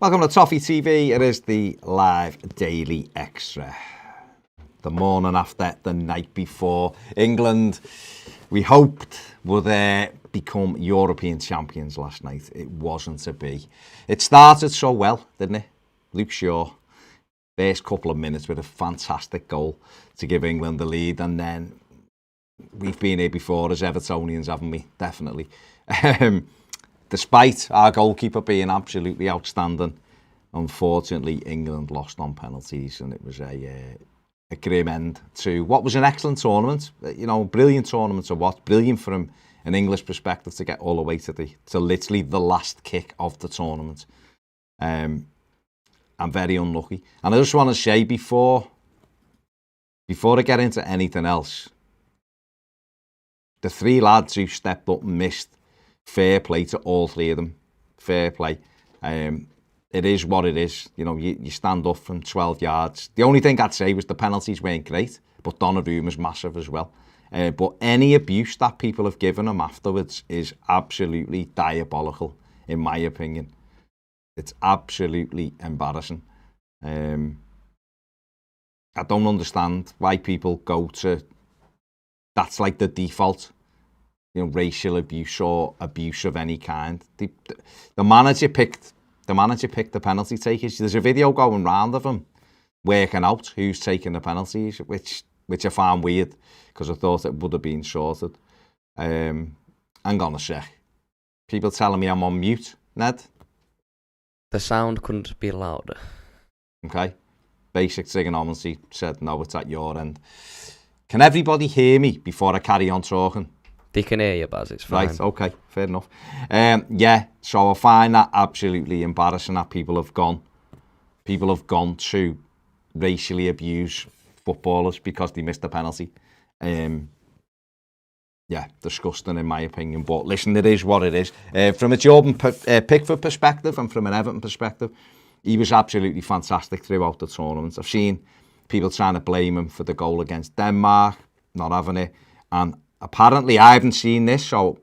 Welcome to Toffee TV. It is the live daily extra. The morning after, the night before. England, we hoped, would become European champions last night. It wasn't to be. It started so well, didn't it? Luke Shaw, first couple of minutes with a fantastic goal to give England the lead. And then we've been here before as Evertonians, haven't we? Definitely. Despite our goalkeeper being absolutely outstanding, unfortunately, England lost on penalties, and it was a grim end to what was an excellent tournament. You know, brilliant tournament to watch. Brilliant from an English perspective to get all the way to literally the last kick of the tournament. I'm very unlucky. And I just want to say before I get into anything else, the three lads who stepped up and missed, fair play to all three of them. Fair play. It is what it is. You know, you stand up from 12 yards. The only thing I'd say was the penalties weren't great, but Donnarumma's massive as well. But any abuse that people have given him afterwards is absolutely diabolical, in my opinion. It's absolutely embarrassing. I don't understand why people go to... That's like the default. You know, racial abuse or abuse of any kind. The manager picked the penalty takers. There's a video going round of him working out who's taking the penalties, which I found weird because I thought it would have been sorted. Hang on a sec. People telling me I'm on mute, Ned? The sound couldn't be louder. Okay. Basic trigonometry said no, it's at your end. Can everybody hear me before I carry on talking? They can hear you, Baz, it's fine. Right, okay, fair enough. Yeah, so I find that absolutely embarrassing that people have gone to racially abuse footballers because they missed a penalty. Yeah, disgusting in my opinion. But listen, it is what it is. From a Jordan Pickford perspective and from an Everton perspective, he was absolutely fantastic throughout the tournament. I've seen people trying to blame him for the goal against Denmark, not having it. And apparently, I haven't seen this, so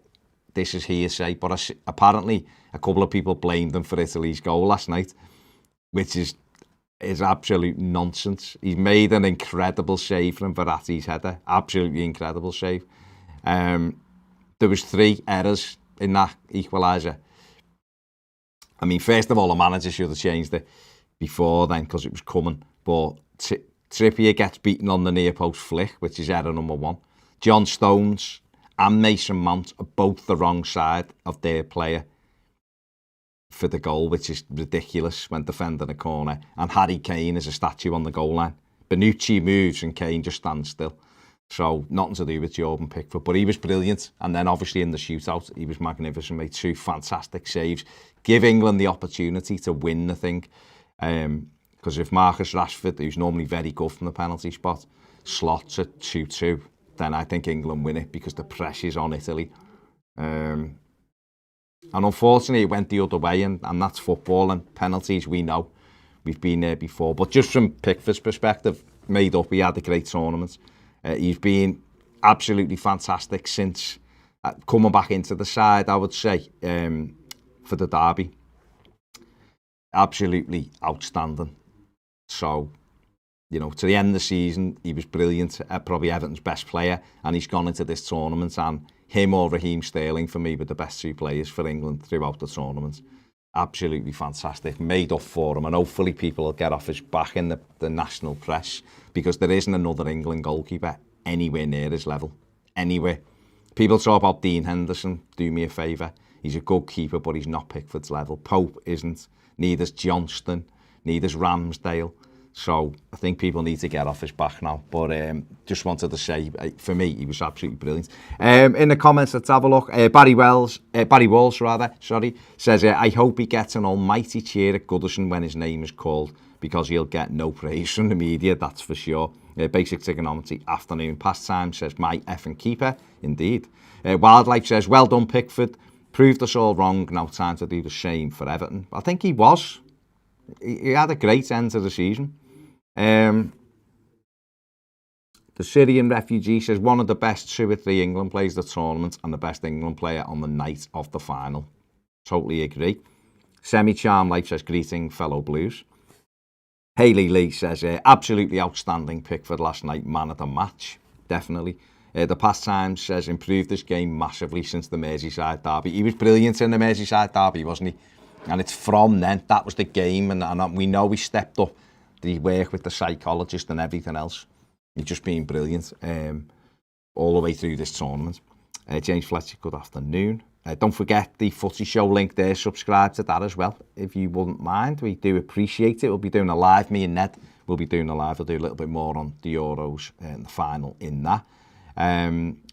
this is hearsay, but apparently a couple of people blamed him for Italy's goal last night, which is absolute nonsense. He's made an incredible save from Verratti's header, absolutely incredible save. There was 3 errors in that equaliser. I mean, first of all, the manager should have changed it before then because it was coming, but Trippier gets beaten on the near post flick, which is error number 1. John Stones and Mason Mount are both the wrong side of their player for the goal, which is ridiculous when defending a corner. And Harry Kane is a statue on the goal line. Bonucci moves and Kane just stands still. So nothing to do with Jordan Pickford, but he was brilliant. And then obviously in the shootout, he was magnificent, made 2 fantastic saves. Give England the opportunity to win the thing. Because if Marcus Rashford, who's normally very good from the penalty spot, slots at 2-2, then I think England win it because the pressure's on Italy. And unfortunately, it went the other way, and that's football, and penalties, we know. We've been there before. But just from Pickford's perspective, made up, he had a great tournament. He's been absolutely fantastic since coming back into the side, I would say, for the derby. Absolutely outstanding. So, you know, to the end of the season, he was brilliant, probably Everton's best player, and he's gone into this tournament, and him or Raheem Sterling, for me, were the best 2 players for England throughout the tournament. Absolutely fantastic, made up for him, and hopefully people will get off his back in the national press, because there isn't another England goalkeeper anywhere near his level, anywhere. People talk about Dean Henderson, do me a favour. He's a good keeper, but he's not Pickford's level. Pope isn't, neither's Johnston, neither's Ramsdale. So I think people need to get off his back now. But just wanted to say, for me, he was absolutely brilliant. In the comments, let's have a look. Barry Walsh, says, I hope he gets an almighty cheer at Goodison when his name is called, because he'll get no praise from the media, that's for sure. Basic trigonometry, afternoon pastime, says, my effing keeper. Indeed. Wildlife says, well done, Pickford. Proved us all wrong, now time to do the same for Everton. I think he was. He had a great end to the season. The Syrian refugee says, one of the best 2 or 3 England players the tournament and the best England player on the night of the final. Totally agree. Semi-Charm Life says, greeting fellow Blues. Hayley Lee says, absolutely outstanding Pickford last night, man of the match, definitely. The Past Times says, improved this game massively since the Merseyside derby. He was brilliant in the Merseyside derby, wasn't he? And it's from then, that was the game, and we know he stepped up. Did he work with the psychologist and everything else? He's just been brilliant all the way through this tournament. James Fletcher, good afternoon. Don't forget the Footy Show link there. Subscribe to that as well, if you wouldn't mind. We do appreciate it. We'll be doing a live. Me and Ned will be doing a live. We'll do a little bit more on the Euros and the final in that.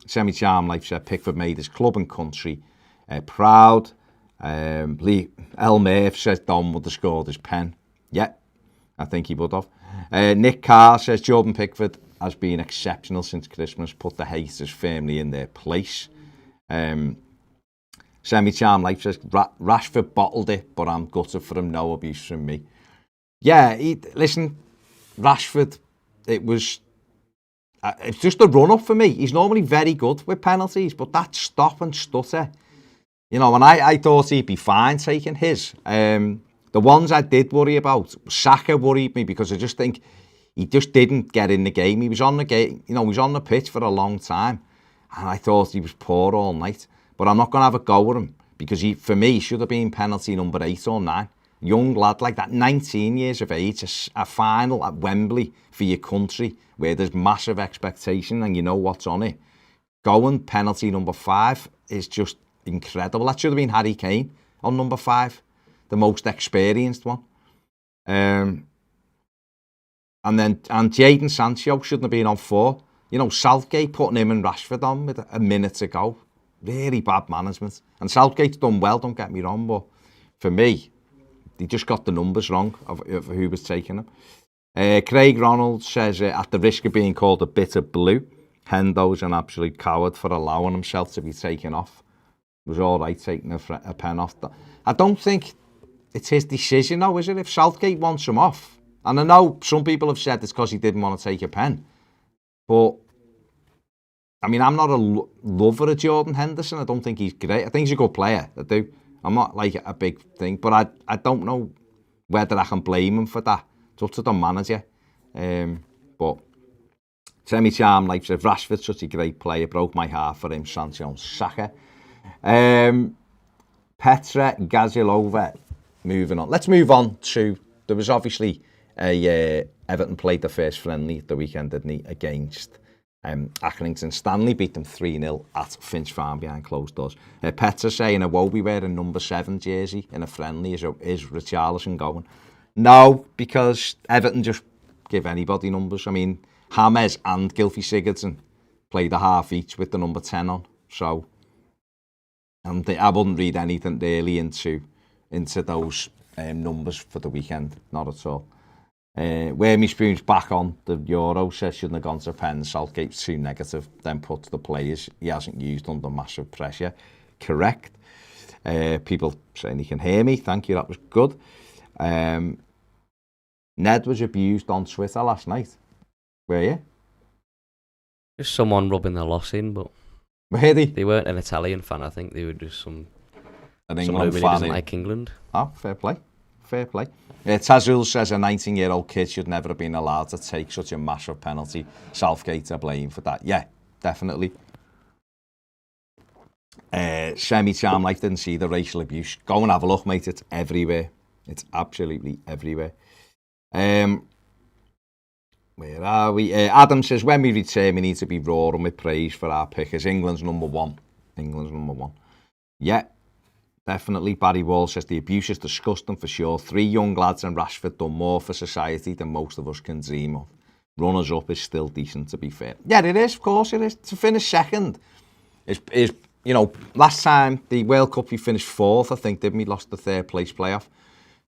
Semi-Charm Life said, Pickford made his club and country proud. Lee Elmer says, Don would have scored his pen. Yeah, I think he would have. Nick Carr says, Jordan Pickford has been exceptional since Christmas. Put the haters firmly in their place. Semi-Charm Life says, Rashford bottled it, but I'm gutted for him. No abuse from me. Yeah, listen, Rashford, it's just a run-up for me. He's normally very good with penalties, but that stop and stutter, you know, and I thought he'd be fine taking his. The ones I did worry about, Saka worried me because I just think he just didn't get in the game. He was on the game, you know, he was on the pitch for a long time, and I thought he was poor all night. But I'm not going to have a go with him because for me, he should have been penalty number 8 or 9. Young lad like that, 19 years of age, a final at Wembley for your country where there's massive expectation and you know what's on it. Going penalty number 5 is just incredible. That should have been Harry Kane on number 5, the most experienced one. And Jadon Sancho shouldn't have been on 4. You know, Southgate putting him and Rashford on with a minute to go. Really bad management. And Southgate's done well, don't get me wrong, but for me, they just got the numbers wrong of who was taking them. Craig Ronald says, at the risk of being called a bitter blue, Hendo's an absolute coward for allowing himself to be taken off. It was all right taking a pen off. I don't think it's his decision, though, is it? If Southgate wants him off. And I know some people have said it's because he didn't want to take a pen. But I mean, I'm not a lover of Jordan Henderson. I don't think he's great. I think he's a good player. I do. I'm not like a big thing, but I don't know whether I can blame him for that. It's up to the manager. But Semi-Charm Life says, Rashford's such a great player. Broke my heart for him, Sancho and Saka. Petra Gazilova, moving on. Let's move on to, there was obviously Everton played the first friendly at the weekend, didn't he, against Accrington. Stanley beat them 3-0 at Finch Farm behind closed doors. Petra saying, won't be wearing number 7 jersey in a friendly. Is Richarlison going? No, because Everton just give anybody numbers. I mean, James and Gylfi Sigurdsson played a half each with the number 10 on. So I wouldn't read anything really into those numbers for the weekend. Not at all. Where me spoon's back on the Euro says shouldn't have gone to pen. Southgate's too negative, then put the players he hasn't used under massive pressure. Correct. People saying he can hear me. Thank you, that was good. Ned was abused on Twitter last night. Were you? Just someone rubbing their loss in, but they weren't an Italian fan. I think they were just an England fan. Who doesn't like England. Oh, fair play. Fair play. Tazul says a 19-year-old kid should never have been allowed to take such a massive penalty. Southgate to blame for that. Yeah, definitely. Semi-Charm Life didn't see the racial abuse. Go and have a look, mate. It's everywhere. It's absolutely everywhere. Where are we? Adam says, when we return, we need to be roaring with praise for our pickers. England's number 1. England's number 1. Yeah. Definitely. Barry Wall says the abuse is disgusting for sure. 3 young lads and Rashford done more for society than most of us can dream of. Runners up is still decent, to be fair. Yeah, it is. Of course it is. To finish second is you know, last time the World Cup we finished 4th, I think, didn't we? Lost the 3rd place playoff.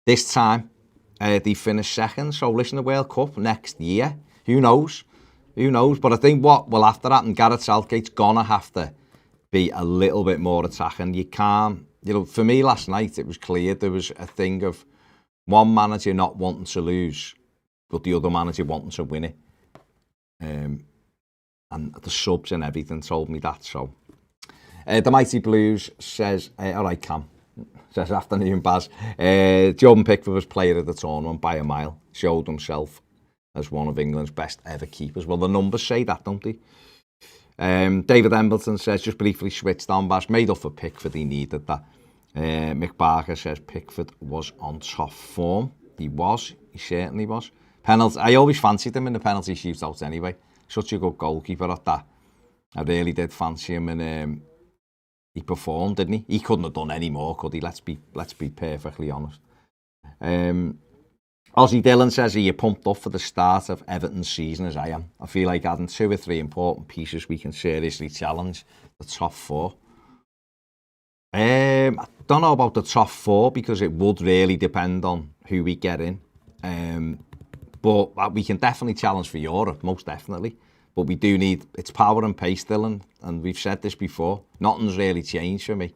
This time they finished second. So listen, the World Cup next year. Who knows? Who knows? But I think what will have to happen, Gareth Southgate's gonna have to be a little bit more attacking. You can't. You know, for me last night, it was clear there was a thing of one manager not wanting to lose, but the other manager wanting to win it. And the subs and everything told me that. So, the Mighty Blues says, all right, Cam, says afternoon, Baz. Jordan Pickford was player of the tournament by a mile. Showed himself as one of England's best ever keepers. Well, the numbers say that, don't they? David Embleton says, just briefly switched on, Baz. Made up for Pickford, he needed that. McPartland says Pickford was on top form. He certainly was. Penalty, I always fancied him in the penalty shootouts anyway. Such a good goalkeeper at that. I really did fancy him, and he performed, didn't he? He couldn't have done any more, could he? Let's be perfectly honest. Ozzy Dillon says, are you pumped up for the start of Everton's season as I am? I feel like adding 2 or 3 important pieces we can seriously challenge the top 4. I don't know about the top 4 because it would really depend on who we get in. But we can definitely challenge for Europe, most definitely. But we do need, it's power and pace, Dylan, and we've said this before. Nothing's really changed for me.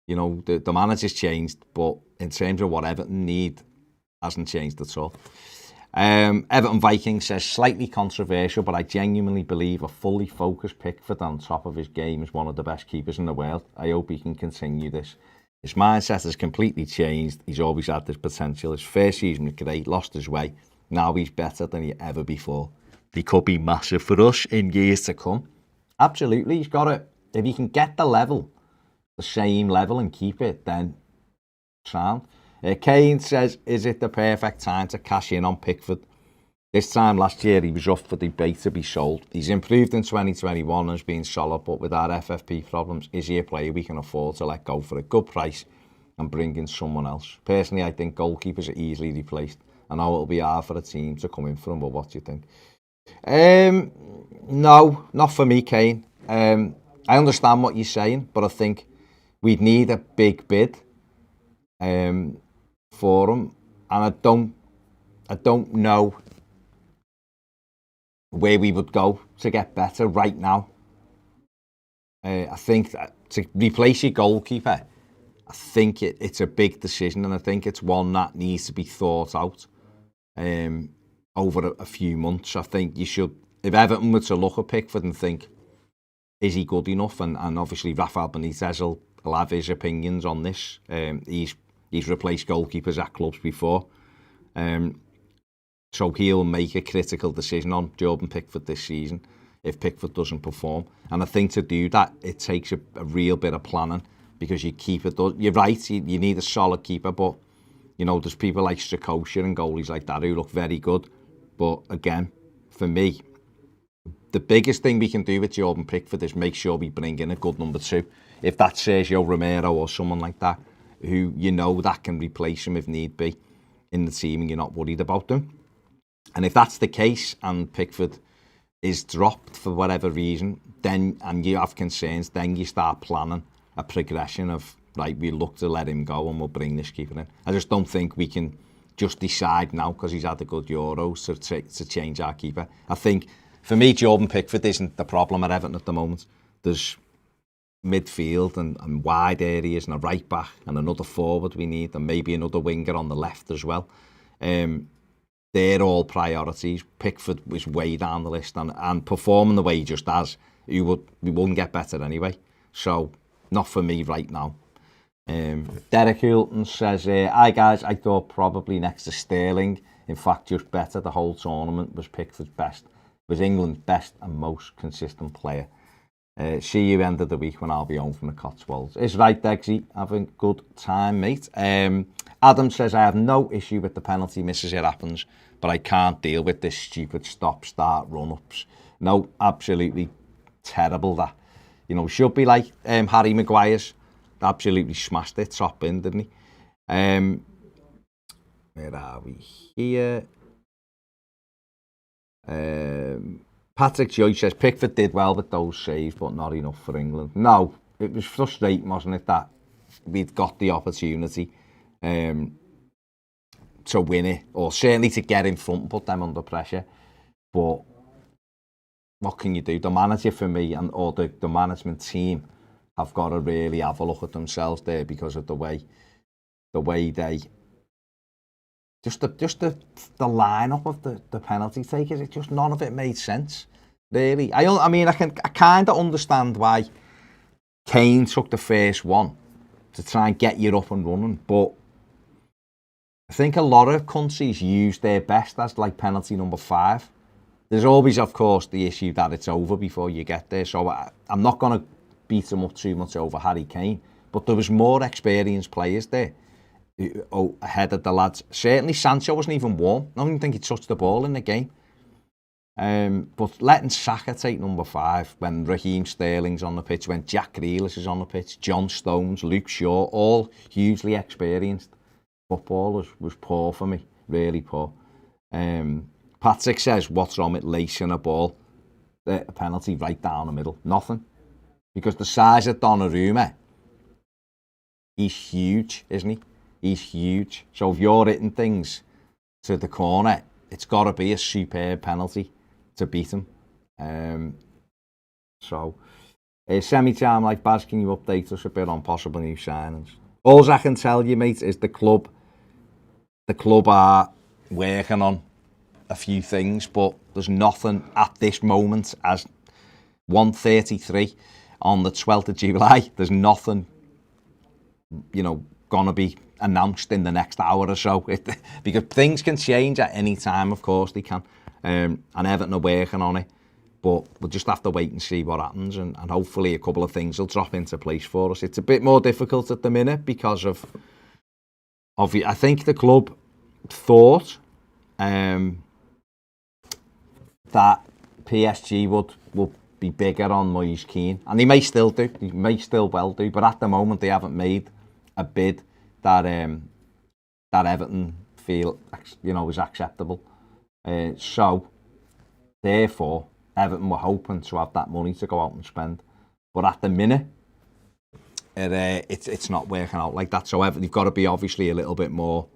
You know, the manager's changed, but in terms of what Everton need, hasn't changed at all. Everton Viking says, slightly controversial, but I genuinely believe a fully focused Pickford on top of his game is one of the best keepers in the world. I hope he can continue this. His mindset has completely changed. He's always had this potential. His first season was great, lost his way. Now he's better than he ever before. He could be massive for us in years to come. Absolutely, he's got it. If he can get the same level and keep it, then sound. Kane says, is it the perfect time to cash in on Pickford? This time last year, he was up for debate to be sold. He's improved in 2021 and has been solid, but with our FFP problems, is he a player we can afford to let go for a good price and bring in someone else? Personally, I think goalkeepers are easily replaced. I know it'll be hard for a team to come in for him, but what do you think? No, not for me, Kane. I understand what you're saying, but I think we'd need a big bid for him, and I don't know where we would go to get better right now. I think that to replace your goalkeeper, I think it's a big decision, and I think it's one that needs to be thought out over a few months. I think you should, if Everton were to look at Pickford and think, is he good enough? And obviously Rafael Benitez will have his opinions on this. He's replaced goalkeepers at clubs before. So he'll make a critical decision on Jordan Pickford this season if Pickford doesn't perform. And I think to do that, it takes a real bit of planning, because your keeper does. You're right, you need a solid keeper, but you know, there's people like Strakosha and goalies like that who look very good. But again, for me, the biggest thing we can do with Jordan Pickford is make sure we bring in a good number 2. If that's Sergio Romero or someone like that, who you know that can replace him if need be in the team and you're not worried about them. And if that's the case and Pickford is dropped for whatever reason, then, and you have concerns, then you start planning a progression of, right, we look to let him go and we'll bring this keeper in. I just don't think we can just decide now, because he's had a good Euros, to change our keeper. I think, for me, Jordan Pickford isn't the problem at Everton at the moment. There's midfield and wide areas and a right back and another forward we need, and maybe another winger on the left as well. They're all priorities. Pickford was way down the list, and performing the way he just has, we wouldn't get better anyway. So, not for me right now. Derek Hilton says, hi guys, I thought probably next to Sterling, in fact just better the whole tournament, was Pickford's best, was England's best and most consistent player. See you end of the week when I'll be home from the Cotswolds. It's right, Degsy. Have a good time, mate. Adam says, I have no issue with the penalty misses, it happens, but I can't deal with this stupid stop-start run-ups. No, absolutely terrible that. You know, should be like Harry Maguire's. Absolutely smashed it, top in, didn't he? Where are we here? Patrick Joyce says, Pickford did well with those saves, but not enough for England. No, it was frustrating, wasn't it, that we'd got the opportunity to win it, or certainly to get in front and put them under pressure. But what can you do? The manager, for me, or the management team have got to really have a look at themselves there, because of the way they just the lineup of the penalty takers. It just, none of it made sense, really. I mean, I kind of understand why Kane took the first one, to try and get you up and running. But I think a lot of countries use their best as like penalty number 5. There's always, of course, the issue that it's over before you get there. So I'm not going to beat him up too much over Harry Kane. But there was more experienced players there ahead of the lads. Certainly Sancho wasn't even warm. I don't even think he touched the ball in the game. But letting Saka take number 5 when Raheem Sterling's on the pitch, when Jack Grealish is on the pitch, John Stones, Luke Shaw, all hugely experienced footballers, was poor for me, really poor. Patrick says, what's wrong with lacing a ball? A penalty right down the middle. Nothing. Because the size of Donnarumma, he's huge, isn't he? He's huge. So if you're hitting things to the corner, it's got to be a superb penalty to beat him. Semi-time like Baz, can you update us a bit on possible new signings? All I can tell you, mate, is the club are working on a few things, but there's nothing at this moment as 1:33 on the 12th of July. There's nothing, going to be announced in the next hour or so. Because things can change at any time, of course they can. And Everton are working on it. But we'll just have to wait and see what happens. And hopefully a couple of things will drop into place for us. It's a bit more difficult at the minute because of I think the club thought that PSG would be bigger on Moise Kean, and he may still do. He may still well do, but at the moment they haven't made a bid that Everton feel is acceptable. So therefore, Everton were hoping to have that money to go out and spend, but at the minute, it's not working out like that. So Everton, they've got to be obviously a little bit more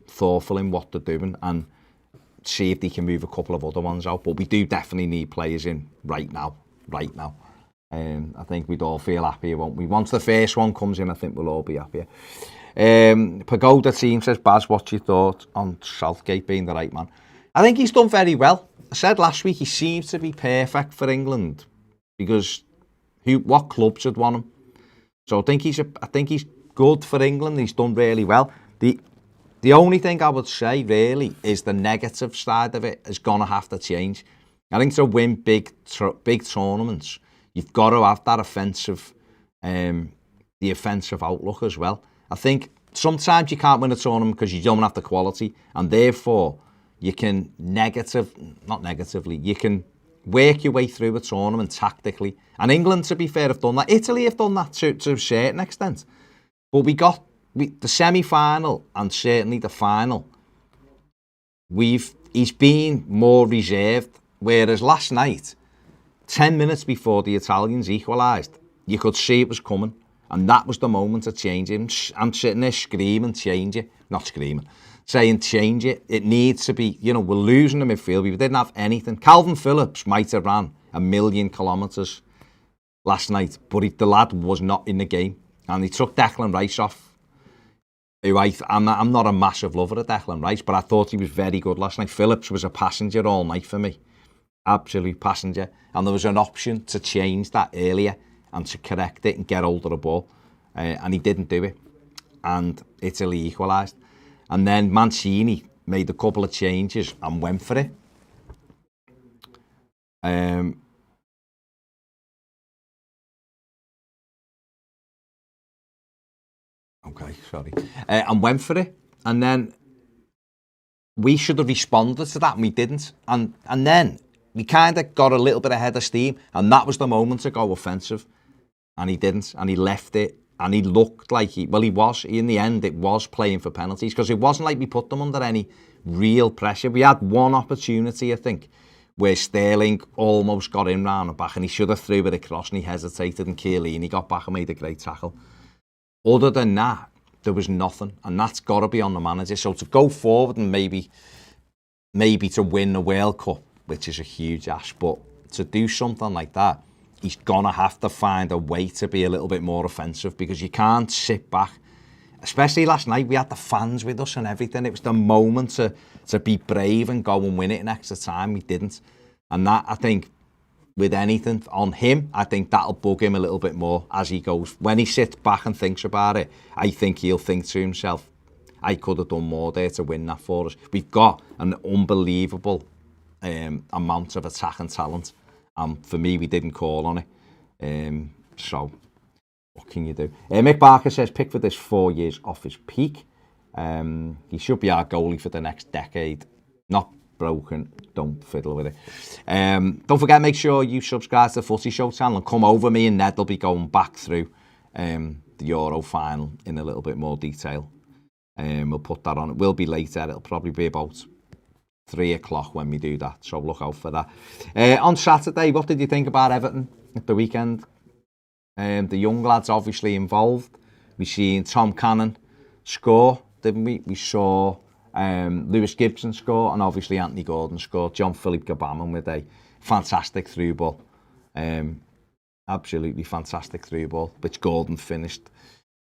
thoughtful in what they're doing and see if they can move a couple of other ones out. But we do definitely need players in right now. I think we'd all feel happier, won't we? Once the first one comes in, I think we'll all be happier. Pagoda team says, Baz, what's your thoughts on Southgate being the right man? I think he's done very well. I said last week he seems to be perfect for England because what clubs would want him? So I think he's good for England. He's done really well. The only thing I would say really is the negative side of it is going to have to change. I think to win big tournaments, you've got to have that offensive outlook as well. I think sometimes you can't win a tournament because you don't have the quality, and therefore you can you can work your way through a tournament tactically. And England, to be fair, have done that. Italy have done that to a certain extent. But the semi-final and certainly the final, he's been more reserved. Whereas last night, 10 minutes before the Italians equalised, you could see it was coming. And that was the moment to change it. I'm sitting there screaming, change it. Not screaming, saying change it. It needs to be, we're losing the midfield. We didn't have anything. Calvin Phillips might have ran 1,000,000 kilometres last night, but the lad was not in the game. And he took Declan Rice off. I'm not a massive lover of Declan Rice, but I thought he was very good last night. Phillips was a passenger all night for me. Absolute passenger. And there was an option to change that earlier and to correct it and get hold of the ball. And he didn't do it. And Italy equalised. And then Mancini made a couple of changes and went for it. And went for it. And then we should have responded to that and we didn't. And then we kind of got a little bit ahead of steam, and that was the moment to go offensive. And he didn't, and he left it, and he looked like he was. In the end, it was playing for penalties, because it wasn't like we put them under any real pressure. We had one opportunity, I think, where Sterling almost got in round the back, and he should have threw it across, and he hesitated, and Chiellini got back and made a great tackle. Other than that, there was nothing, and that's got to be on the manager. So to go forward and maybe to win the World Cup, which is a huge ask, but to do something like that, he's going to have to find a way to be a little bit more offensive, because you can't sit back. Especially last night, we had the fans with us and everything. It was the moment to be brave and go and win it in extra time. We didn't. And that, I think, with anything on him. I think that'll bug him a little bit more as he goes. When he sits back and thinks about it, I think he'll think to himself, I could have done more there to win that for us. We've got an unbelievable amount of attacking talent. For me, we didn't call on it. So, what can you do? Mick Barker says Pickford is 4 years off his peak. He should be our goalie for the next decade. Not broken, don't fiddle with it. Don't forget, make sure you subscribe to the Footy Show channel and come over. Me and Ned will be going back through the Euro final in a little bit more detail. We'll put that on. It will be later. It'll probably be about 3 o'clock when we do that, so look out for that. On Saturday, what did you think about Everton at the weekend? The young lads obviously involved. We seen Tom Cannon score, didn't we? We saw Lewis Gibson score, and obviously Anthony Gordon scored. John-Philippe Gbamin with a fantastic through ball. Absolutely fantastic through ball, which Gordon finished.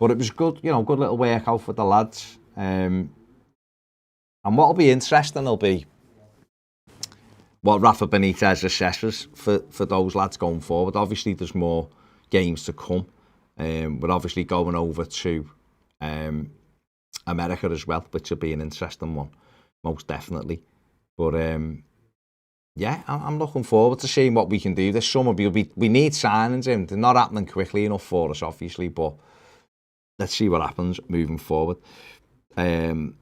But it was good, good little workout for the lads. And what'll be interesting will be what Rafa Benitez assesses for those lads going forward. Obviously, there's more games to come. We're obviously going over to America as well, which will be an interesting one, most definitely. But yeah, I'm looking forward to seeing what we can do this summer. We need signings in. They're not happening quickly enough for us, obviously, but let's see what happens moving forward. And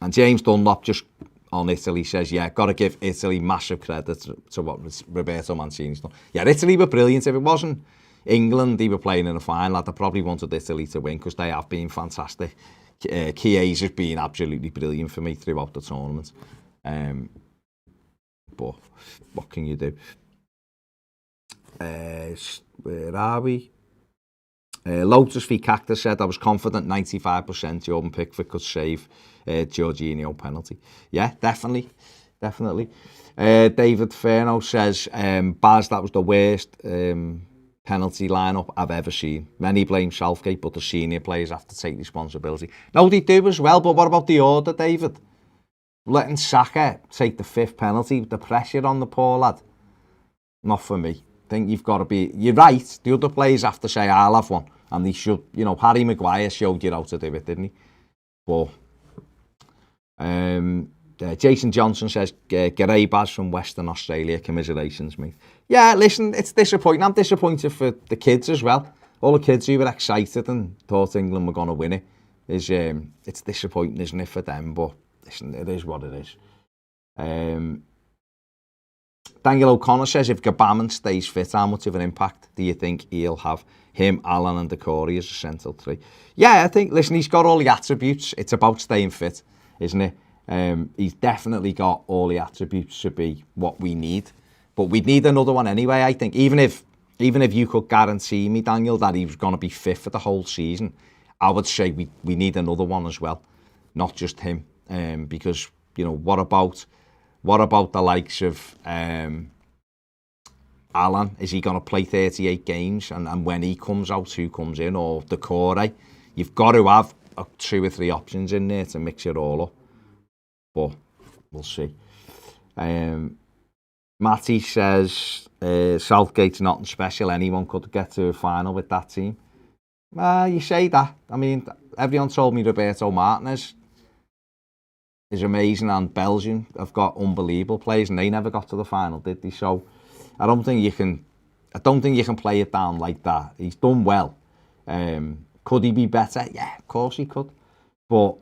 James Dunlop just on Italy says, yeah, got to give Italy massive credit to what Roberto Mancini's done. Yeah, Italy were brilliant. If it wasn't England, they were playing in a final. I'd probably wanted Italy to win because they have been fantastic. Chiesa's been absolutely brilliant for me throughout the tournament. But what can you do? Where are we? Lotus v Cactus said, I was confident 95% Jordan Pickford could save Jorginho penalty. Yeah, definitely. David Ferno says, Baz, that was the worst penalty lineup I've ever seen. Many blame Southgate, but the senior players have to take responsibility. No, they do as well, but what about the order, David? Letting Saka take the 5th penalty, the pressure on the poor lad. Not for me. I think you've got to be... You're right, the other players have to say, I'll have one. And they should, Harry Maguire showed you how to do it, didn't he? But Jason Johnson says, G'day Baz from Western Australia, commiserations, mate. Yeah, listen, it's disappointing. I'm disappointed for the kids as well. All the kids who were excited and thought England were going to win it. It's disappointing, isn't it, for them? But listen, it is what it is. Daniel O'Connor says, if Gbamin stays fit, how much of an impact do you think he'll have? Him, Alan and Decore as a central three. Yeah, I think, listen, he's got all the attributes. It's about staying fit, isn't it? He's definitely got all the attributes to be what we need. But we'd need another one anyway, I think. Even if you could guarantee me, Daniel, that he was going to be fit for the whole season, I would say we need another one as well. Not just him. Because, what about the likes of... Alan, is he going to play 38 games? And when he comes out, who comes in? Or Decore? You've got to have 2 or 3 options in there to mix it all up. But we'll see. Matty says, Southgate's nothing special. Anyone could get to a final with that team. You say that. I mean, everyone told me Roberto Martinez is amazing and Belgium have got unbelievable players and they never got to the final, did they? So I don't think you can play it down like that. He's done well. Could he be better? Yeah, of course he could. But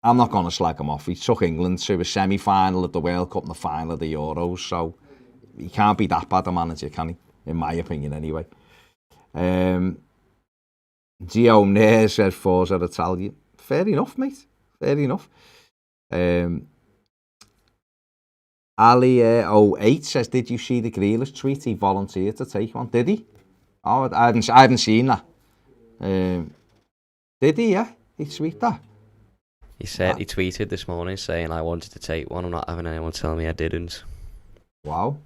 I'm not going to slag him off. He took England to a semi-final of the World Cup and the final of the Euros. So he can't be that bad a manager, can he? In my opinion, anyway. Gio Nair says Forza Italian. Fair enough, mate. Fair enough. Ali 08 says, did you see the Grealish tweet? He volunteered to take one. Did he? Oh, I haven't seen that. Did he? Yeah, he tweeted that. He said he tweeted this morning saying, I wanted to take one. I'm not having anyone tell me I didn't. Wow.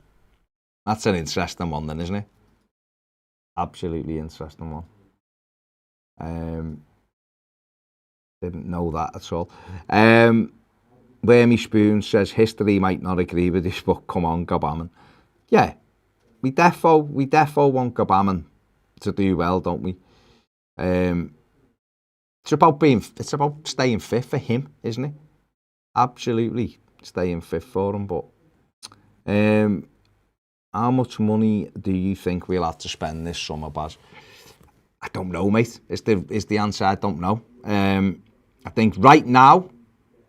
That's an interesting one then, isn't it? Absolutely interesting one. Didn't know that at all. Wormy Spoon says, history might not agree with this, but come on, Gbamin. Yeah, we defo want Gbamin to do well, don't we? It's about staying fit for him, isn't it? Absolutely staying fit for him. But how much money do you think we'll have to spend this summer, Baz? I don't know, mate. Is the answer? I don't know. I think right now,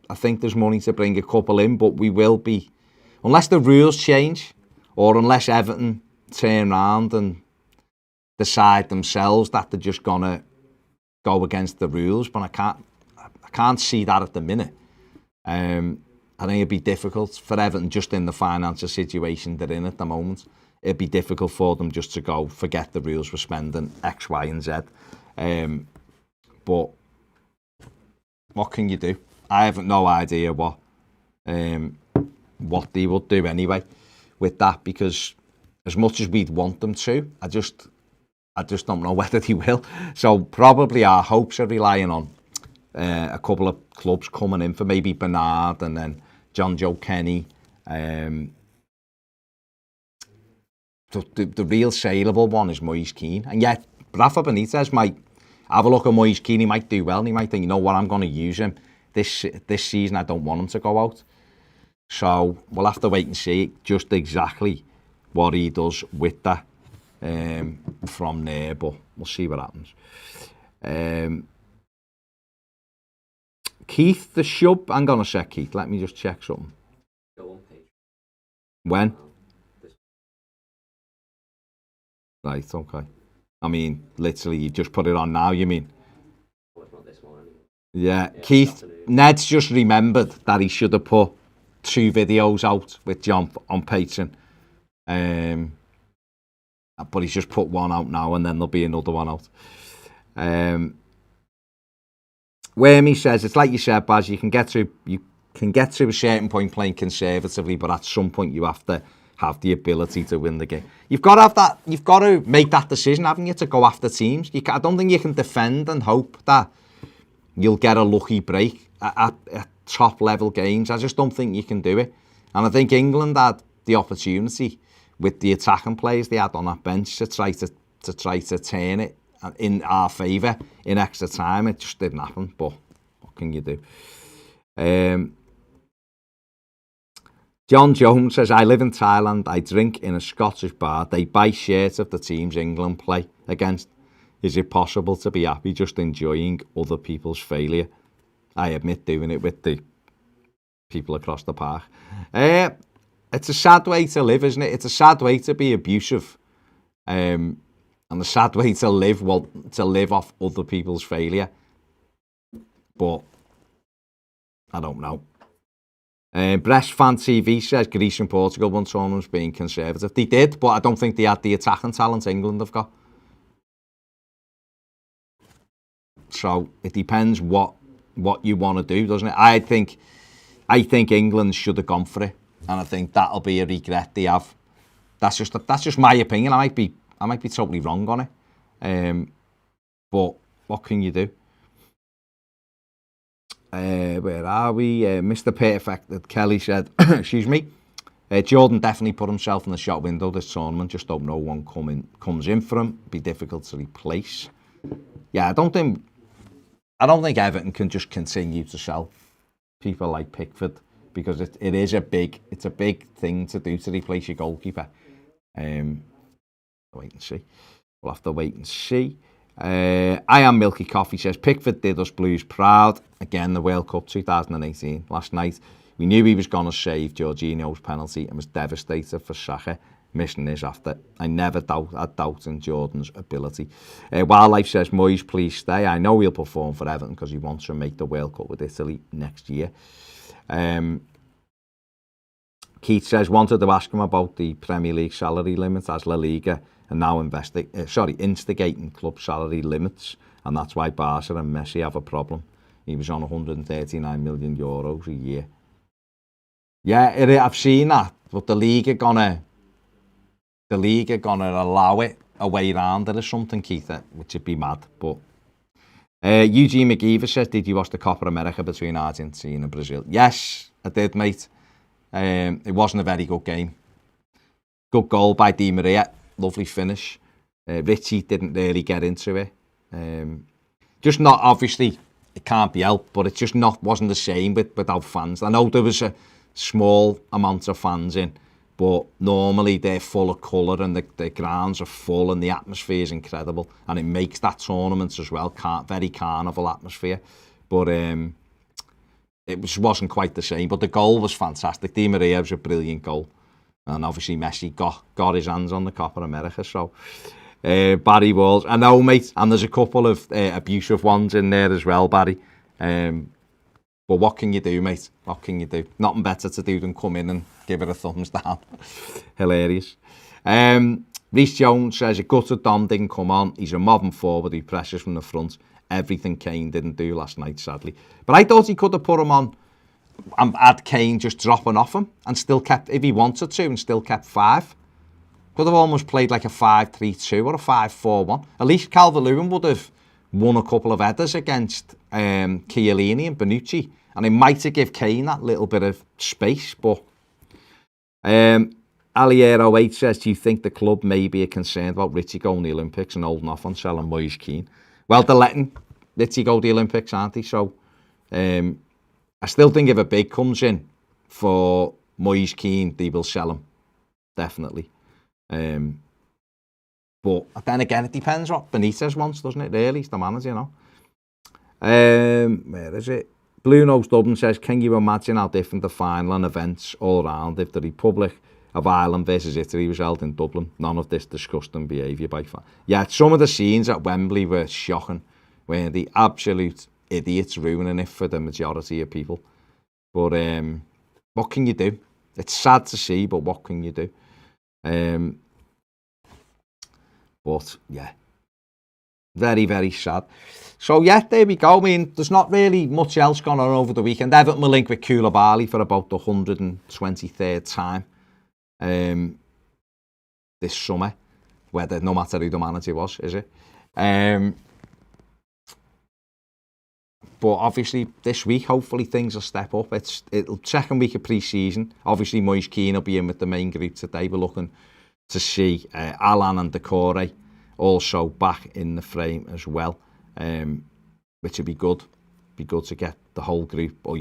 I think there's money to bring a couple in, but we will be, unless the rules change, or unless Everton turn around and decide themselves that they're just gonna go against the rules. But I can't see that at the minute. I think it'd be difficult for Everton, just in the financial situation they're in at the moment. It'd be difficult for them just to go, forget the rules, we're spending X, Y, and Z. But what can you do? I have no idea what they would do anyway with that, because as much as we'd want them to, I just don't know whether they will. So probably our hopes are relying on a couple of clubs coming in for maybe Bernard and then John Joe Kenny. The real saleable one is Moise Keane. And yet, Rafa Benitez might have a look at Moise Keane. He might do well, and he might think, you know what, I'm going to use him this season. I don't want him to go out. So we'll have to wait and see just exactly what he does with that from there. But we'll see what happens. Keith the Shub. Hang on a sec, Keith. Let me just check something. Go on page. When? Right, okay. I mean, literally, you just put it on now, you mean? Well, it's not this one anymore. Yeah, Keith, Ned's just remembered that he should have put 2 videos out with John on Patreon. But he's just put one out now, and then there'll be another one out. Wormy says, it's like you said, Baz, you can get to a certain point playing conservatively, but at some point you have to have the ability to win the game. You've got to have that. You've got to make that decision, haven't you, to go after teams. I don't think you can defend and hope that you'll get a lucky break at top level games. I just don't think you can do it. And I think England had the opportunity with the attacking players they had on that bench to try to turn it in our favour in extra time. It just didn't happen. But what can you do? John Jones says, I live in Thailand. I drink in a Scottish bar. They buy shirts of the teams England play against. Is it possible to be happy just enjoying other people's failure? I admit doing it with the people across the park. It's a sad way to live, isn't it? It's a sad way to be abusive. And a sad way to live off other people's failure. But I don't know. Breast Fan TV says Greece and Portugal won tournaments being conservative. They did, but I don't think they had the attacking talent England have got. So it depends what you want to do, doesn't it? I think England should have gone for it, and I think that'll be a regret they have. That's just my opinion. I might be totally wrong on it. But what can you do? Where are we? Mr. Perfect, Kelly said, excuse me, Jordan definitely put himself in the shop window this tournament. Just hope no one comes in for him. Be difficult to replace. Yeah, I don't think Everton can just continue to sell people like Pickford, because it is a big thing to do, to replace your goalkeeper. Wait and see. We'll have to wait and see. I am Milky Coffee says Pickford did us Blues proud again. The World Cup 2018 last night. We knew he was going to save Jorginho's penalty and was devastated for Saka missing this after. I never had doubt in Jordan's ability. Wildlife says Moyes, please stay. I know he'll perform for Everton because he wants to make the World Cup with Italy next year. Keith says wanted to ask him about the Premier League salary limit as La Liga and now instigating club salary limits, and that's why Barca and Messi have a problem. He was on 139 million euros a year. Yeah, I've seen that, but the league are gonna allow it a way round it or something, Keith, which would be mad. But Eugene McGeever says, did you watch the Copa America between Argentina and Brazil? Yes, I did, mate. It wasn't a very good game. Good goal by Di Maria. Lovely finish. Richie didn't really get into it. Just not, obviously, it can't be helped, but it just wasn't the same without fans. I know there was a small amount of fans in, but normally they're full of colour and the grounds are full and the atmosphere is incredible, and it makes that tournament as well very carnival atmosphere. But it wasn't quite the same. But the goal was fantastic. Di Maria was a brilliant goal, and obviously Messi got his hands on the Copa America. So Barry Walls, I know, mate, and there's a couple of abusive ones in there as well, Barry. But what can you do, mate? What can you do? Nothing better to do than come in and give it a thumbs down. Hilarious. Reece Jones says, a gutted Dom didn't come on. He's a modern forward who presses from the front. Everything Kane didn't do last night, sadly. But I thought he could have put him on and had Kane just dropping off him and still kept, if he wanted to, and still kept 5. Could have almost played like a 5-3-2 or a 5-4-1. At least Calvert-Lewin would have won a couple of headers against Chiellini and Bonucci, and it might have given Kane that little bit of space. But Aliero 8 says, do you think the club may be concerned about Richie going to the Olympics and holding off on selling Moise Keane? Well, they're letting Richie go to the Olympics, aren't they? So I still think if a bid comes in for Moise Keane, they will sell him, definitely. But then again, it depends what Benitez wants, doesn't it, really? He's the manager, you know. Where is it? Blue Nose Dublin says, can you imagine how different the final and events all around if the Republic of Ireland versus Italy was held in Dublin? None of this disgusting behaviour by fans. Yeah, some of the scenes at Wembley were shocking, where the absolute idiots ruining it for the majority of people. But what can you do? It's sad to see, but what can you do? But yeah, very, very sad. So yeah, there we go. I mean, there's not really much else going on over the weekend. Everton will link with Koulibaly for about the 123rd time this summer, no matter who the manager was, is it? But obviously this week, hopefully things will step up. It'll second week of pre-season. Obviously Moise Keane will be in with the main group today. We're looking to see Alan and Decore also back in the frame as well, which would be good. Be good to get the whole group, or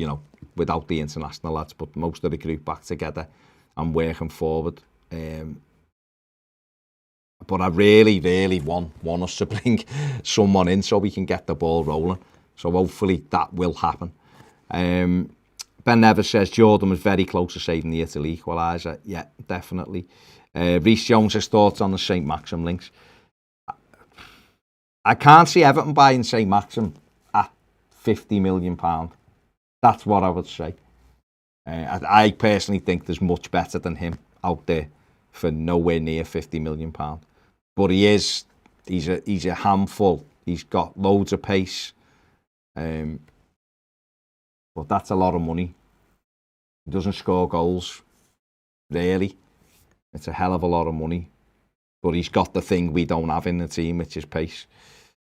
without the international lads, but most of the group back together and working forward. But I really, really want us to bring someone in so we can get the ball rolling. So hopefully that will happen. Ben Never says Jordan was very close to saving the Italy equaliser. Yeah, definitely. Reece Jones has thoughts on the St. Maxim links. I can't see Everton buying St. Maxim at £50 million. That's what I would say. I personally think there's much better than him out there for nowhere near £50 million. But he's a handful. He's got loads of pace. But that's a lot of money. He doesn't score goals, really. It's a hell of a lot of money. But he's got the thing we don't have in the team, which is pace.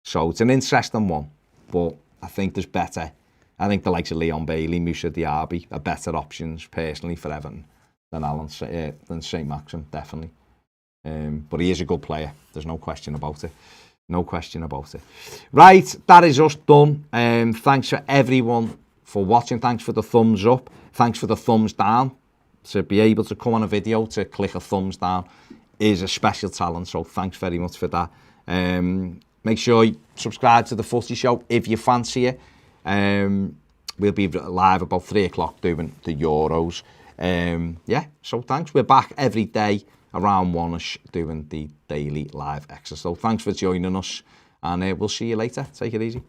So it's an interesting one. But I think there's better. I think the likes of Leon Bailey, Moussa Diaby are better options, personally, for Everton than St. Maxim, definitely. But he is a good player. There's no question about it. No question about it. Right, that is us done. Thanks for everyone for watching. Thanks for the thumbs up. Thanks for the thumbs down. To be able to come on a video to click a thumbs down is a special talent. So thanks very much for that. Make sure you subscribe to the Footy Show if you fancy it. We'll be live about 3 o'clock doing the Euros. Yeah, so thanks. We're back every day around 1ish doing the daily live exercise. So thanks for joining us, and we'll see you later. Take it easy.